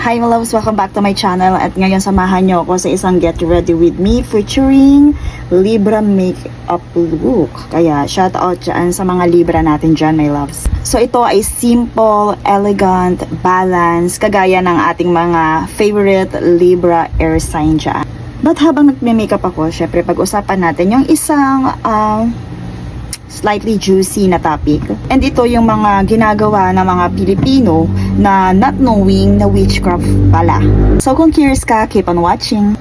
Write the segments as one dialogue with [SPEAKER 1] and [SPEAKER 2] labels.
[SPEAKER 1] Hi my loves! Welcome back to my channel at ngayon samahan nyo ako sa isang Get Ready With Me featuring Libra Makeup Look. Kaya shout out dyan sa mga Libra natin dyan my loves. So ito ay simple, elegant, balanced, kagaya ng ating mga favorite Libra air sign dyan. But habang nagme-makeup ako, syempre pag-usapan natin yung isang slightly juicy na topic. And ito yung mga ginagawa ng mga Pilipino na not knowing na witchcraft pala. So kung curious ka, keep on watching.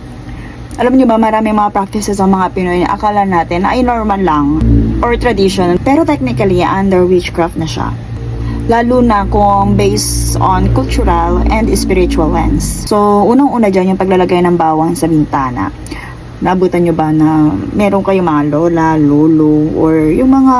[SPEAKER 1] Alam niyo ba, marami mga practices ang mga Pinoy na akala natin ay normal lang or tradition, pero technically under witchcraft na siya. Lalo na kung based on cultural and spiritual lens. So unang-una dyan yung paglalagay ng bawang sa bintana. Naabutan nyo ba na meron kayong mga lola, lolo, or yung mga,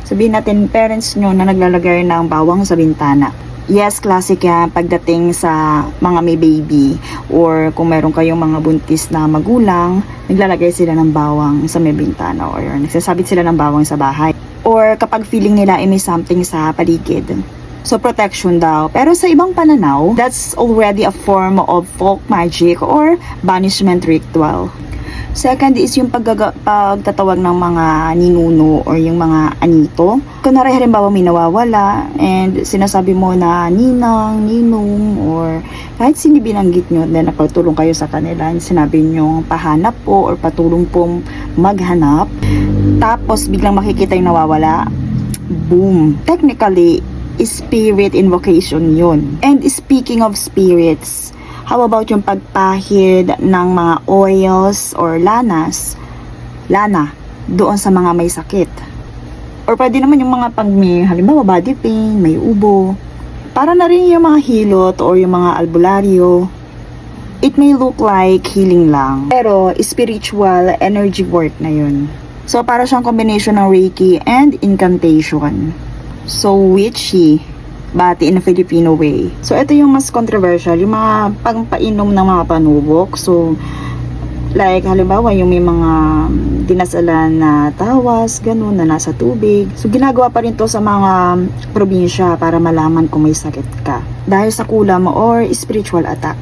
[SPEAKER 1] sabihin natin, parents nyo na naglalagay ng bawang sa bintana? Yes, classic yan pagdating sa mga may baby, or kung meron kayong mga buntis na magulang, naglalagay sila ng bawang sa may bintana, or nagsasabit sila ng bawang sa bahay. Or kapag feeling nila may something sa paligid. So, protection daw. Pero sa ibang pananaw, that's already a form of folk magic or banishment ritual. Second is yung pagtatawag ng mga ninuno or yung mga anito. Kunwari halimbawa may nawawala and sinasabi mo na ninang, ninong, or kahit sino binanggit nyo, then napagtulong kayo sa kanila and sinabi nyo pahanap po or patulong pong maghanap. Tapos biglang makikita yung nawawala. Boom! Technically, spirit invocation yun. And speaking of spirits, how about yung pagpahid ng mga oils or lana doon sa mga may sakit? Or pwede naman yung mga pag may, halimbawa body pain, may ubo. Para na rin yung mga hilot or yung mga albularyo. It may look like healing lang, pero spiritual energy work na yun. So para siyang combination ng Reiki and incantation. So witchy, but in a Filipino way. So, ito yung mas controversial, yung mga pagpainom ng mga panubok. So, like, halimbawa, yung may mga dinasalan na tawas, ganun, na nasa tubig. So, ginagawa pa rin to sa mga probinsya para malaman kung may sakit ka. Dahil sa kulam or spiritual attack.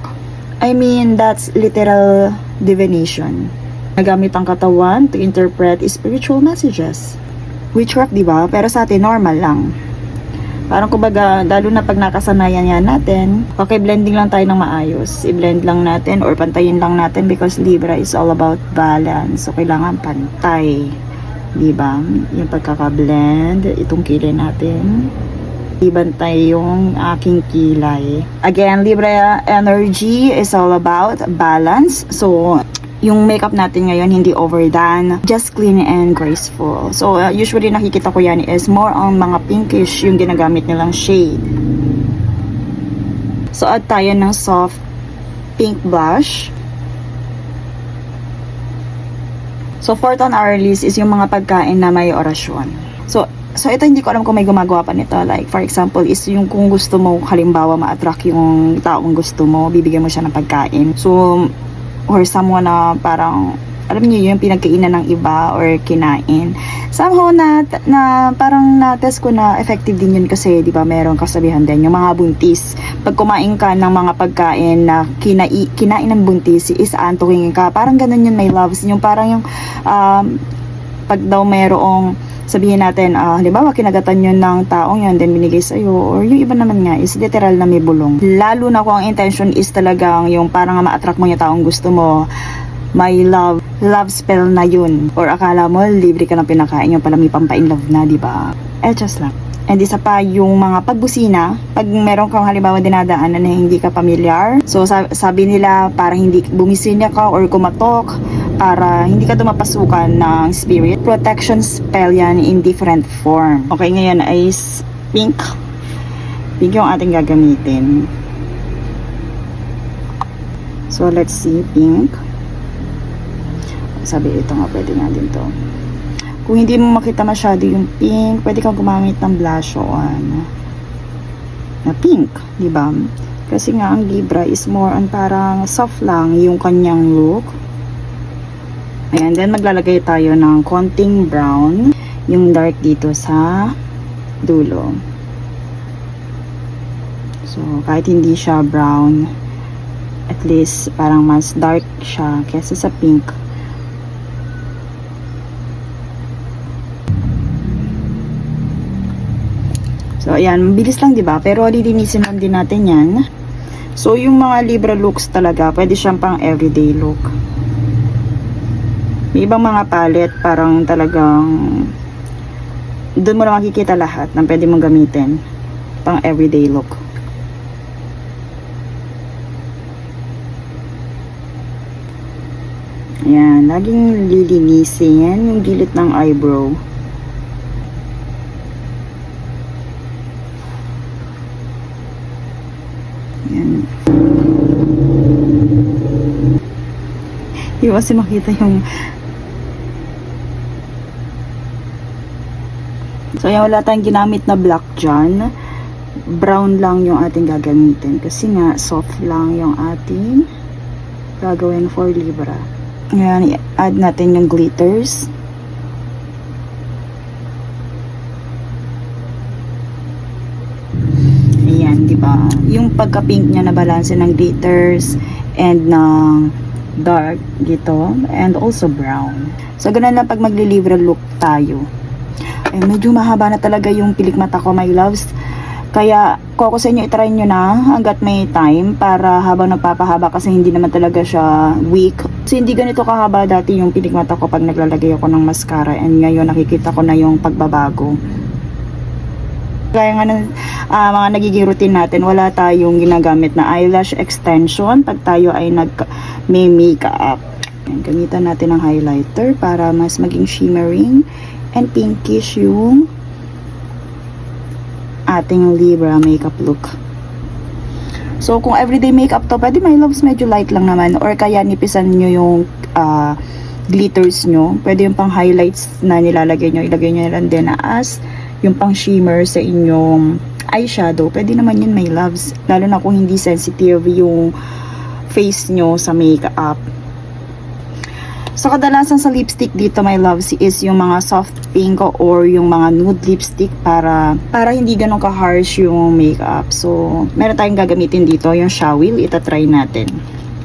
[SPEAKER 1] I mean, that's literal divination. Nagamit ang katawan to interpret spiritual messages. Witchcraft, di ba? Pero sa atin, normal lang. Parang kumbaga, lalo na pag nakasanayan yan natin, okay, blending lang tayo ng maayos. I-blend lang natin or pantayin lang natin because Libra is all about balance. So, kailangan pantay. Diba? Yung pagkaka-blend, itong kilay natin. Ibantay yung aking kilay. Again, Libra energy is all about balance. So, yung makeup natin ngayon hindi overdone, just clean and graceful. So usually nakikita ko yan is more on mga pinkish yung ginagamit nilang shade. So add tayo ng soft pink blush. So fourth on our list is yung mga pagkain na may orasyon. So ito hindi ko alam kung may gumagawa pa nito. Like for example is yung kung gusto mo halimbawa ma-attract yung taong gusto mo, bibigyan mo siya ng pagkain. So or someone na parang, alam niyo yung pinagkainan ng iba or kinain. Somehow na parang na-test ko na effective din yun kasi, di ba, meron kasabihan din, yung mga buntis. Pag kumain ka ng mga pagkain na kinain ng buntis, is aantukin ka. Parang ganun yun, my loves. Yung parang yung, pag daw merong, sabihin natin, halimbawa kinagatan yun ng taong yun, then binigay sa'yo, or yung iba naman nga is literal na may bulong. Lalo na kung ang intention is talagang yung parang ma-attract mo yung taong gusto mo, may love spell na yun. Or akala mo, libre ka ng pinakain, yung pala may pampa-in-love na, diba? Just lang. And isa pa yung mga pagbusina, pag meron kang halimbawa dinadaanan na hindi ka familiar, so sabi nila para hindi bumisina ka or kumatok, para hindi ka dumapasukan ng spirit. Protection spell yan in different form. Okay, ngayon ay pink. Pink yung ating gagamitin. So let's see, pink. Sabi ito nga, pwede nga din to. Kung hindi mo makita masyado yung pink, pwede kang gumamit ng blush on na pink, di ba? Kasi nga ang Libra is more on parang soft lang yung kanyang look. Ayan, then maglalagay tayo ng konting brown, yung dark dito sa dulo. So, kahit hindi siya brown, At least, parang mas dark siya kesa sa pink. So, ayan. Mabilis lang, diba? Pero lilinisin lang din natin yan. So, yung mga Libra looks talaga, pwede siyang pang everyday look. May ibang mga palette, parang talagang doon mo na makikita lahat ng pwede mong gamitin pang everyday look. Ayan, laging lilinisin yung gilid ng eyebrow. Ayan. Hindi kasi makita yung... So, ayan, wala tayong ginamit na black dyan. Brown lang yung ating gagamitin. Kasi nga, soft lang yung ating gagawin for Libra. Ayan, i-add natin yung glitters. Ayan, di ba? Yung pagka-pink niya na balanse ng glitters and ng dark dito and also brown. So, ganun lang pag magli-Libra look tayo. Ay, medyo mahaba na talaga yung pilik mata ko, my loves. Kaya, kung ako sa inyo, itry nyo na hanggat may time para habang nagpapahaba kasi hindi naman talaga siya weak. Kasi hindi ganito kahaba dati yung pilik mata ko pag naglalagay ako ng mascara and ngayon nakikita ko na yung pagbabago. Kaya nga mga nagiging routine natin, wala tayong ginagamit na eyelash extension pag tayo ay may makeup. Gamitan natin ng highlighter para mas maging shimmering and pinkish yung ating Libra makeup look. So, kung everyday makeup to, pwede, my loves, medyo light lang naman. Or kaya nipisan nyo yung glitters nyo. Pwede yung pang highlights na nilalagay nyo. Ilagay nyo lang din as yung pang shimmer sa inyong eyeshadow. Pwede naman yun, my loves. Lalo na kung hindi sensitive yung face nyo sa makeup. So, kadalasan sa lipstick dito, my loves, is yung mga soft pink or yung mga nude lipstick para hindi ganun ka-harsh yung makeup. So, meron tayong gagamitin dito, yung Shawil. Itatry natin.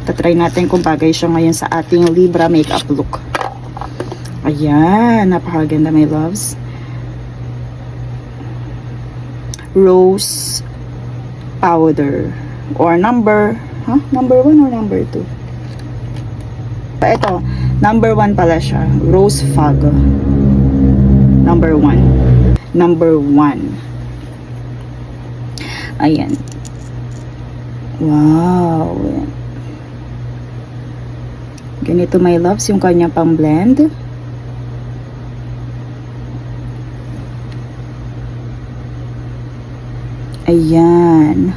[SPEAKER 1] Itatry natin kung bagay siya ngayon sa ating Libra makeup look. Ayan, napakaganda, my loves. Rose powder or number 1 or number 2? Ito, number 1 pala siya. Rose Fog. Number 1. Number 1. Ayan. Wow. Ganito, my loves, yung kanya pang blend. Ayan.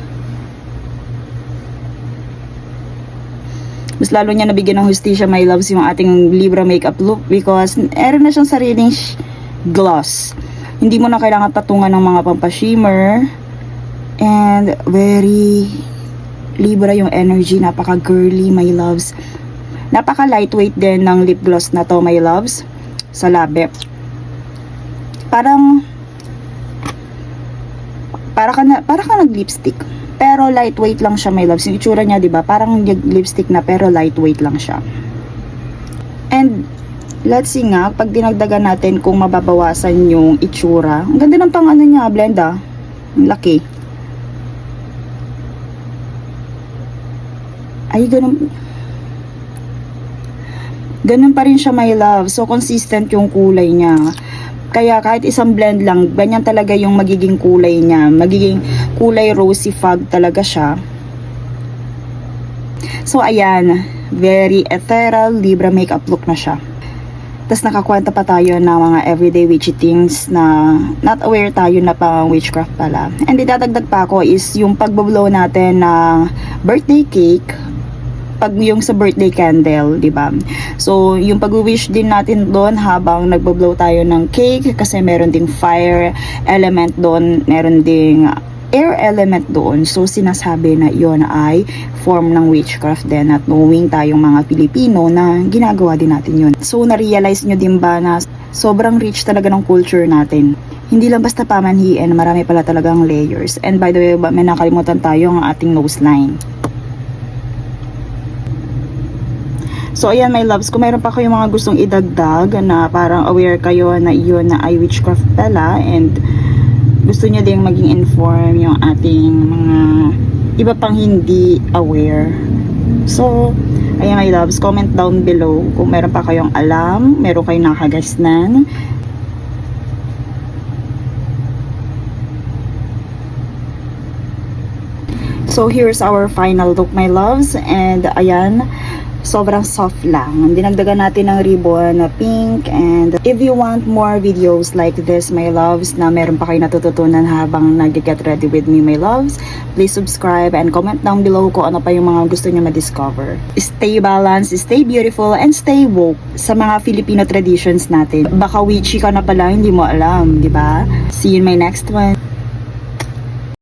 [SPEAKER 1] Mas lalo niya nabigyan ng hustisya, my loves, yung ating Libra makeup look because meron na siyang sariling gloss. Hindi mo na kailangan patungan ng mga pampashimmer and very Libra yung energy. Napaka girly, my loves. Napaka lightweight din ng lip gloss na to, my loves, sa labi. Para ka nag-lipstick. Pero lightweight lang siya, my loves. Yung itsura niya, 'di ba? Parang lipstick na pero lightweight lang siya. And let's see nga pag dinagdagan natin kung mababawasan yung itsura. Ang ganda ng pang ano niya, blend ah. Ang laki. Ay, ganun. Ganun pa rin siya, my love. So consistent yung kulay niya. Kaya kahit isang blend lang, ganyan talaga yung magiging kulay niya. Magiging kulay rosy fog talaga siya. So, ayan. Very ethereal Libra makeup look na siya. Tapos nakakwenta pa tayo ng mga everyday witchy things na not aware tayo na pang witchcraft pala. And idadagdag pa ako is yung pagbablow natin ng birthday cake pag yung sa birthday candle, di ba? So, yung pag-wish din natin doon habang nagbo-blow tayo ng cake kasi meron ding fire element doon, meron ding air element doon. So, sinasabi na yon ay form ng witchcraft din at knowing tayong mga Pilipino na ginagawa din natin yun. So, na-realize nyo din ba na sobrang rich talaga ng culture natin? Hindi lang basta pamanhiin, marami pala talagang layers. And by the way, may nakalimutan tayo ang ating nose line. So, ayan my loves, kung meron pa kayong mga gustong idagdag na parang aware kayo na iyon na ay witchcraft pala and gusto nyo ding maging inform yung ating mga iba pang hindi aware. So, ayan my loves, comment down below kung meron pa kayong alam, meron kayong nakagasnan. So, here's our final look, my loves. And, ayan, sobrang soft lang. Dinagdagan natin ng ribbon na pink. And, if you want more videos like this, my loves, na meron pa kayo natututunan habang nag-get ready with me, my loves, please subscribe and comment down below kung ano pa yung mga gusto nyo ma-discover. Stay balanced, stay beautiful, and stay woke sa mga Filipino traditions natin. Baka witchy ka na pala, hindi mo alam, di ba? See you in my next one.